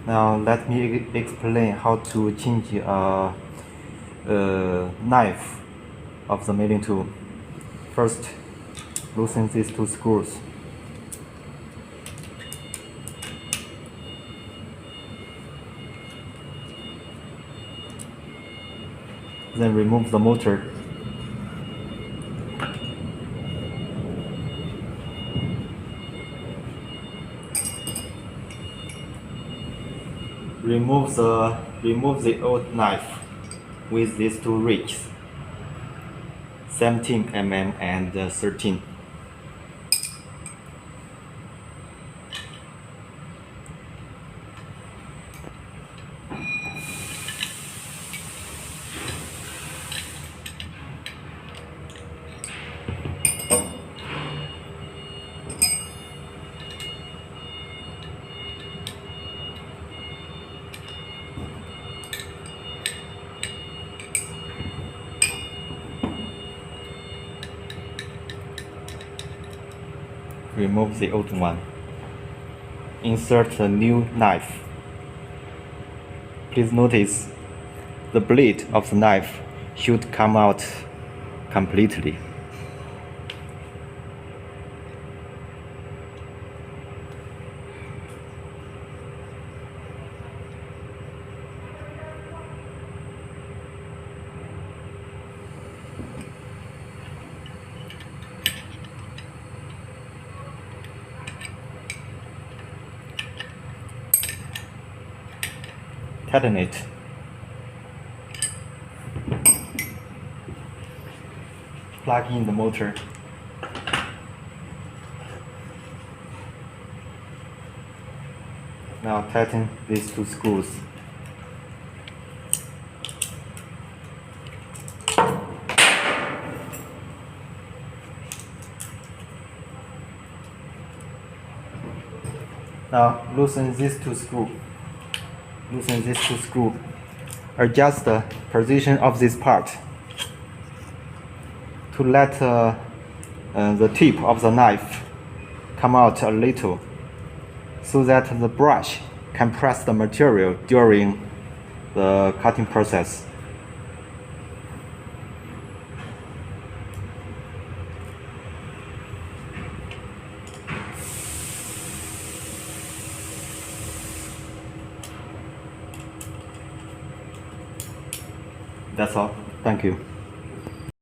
Now let me explain how to change a knife of the milling tool. First, loosen these two screws. Then remove the motor. Remove the old knife with these two rigs, 17 mm and 13. Remove the old one. Insert a new knife. Please notice the blade of the knife should come out completely. Tighten it. Plug in the motor. Now tighten these two screws. Now loosen these two screws. Loosen these two screws. Adjust the position of this part to let the tip of the knife come out a little, so that the brush can press the material during the cutting process. That's all. Thank you.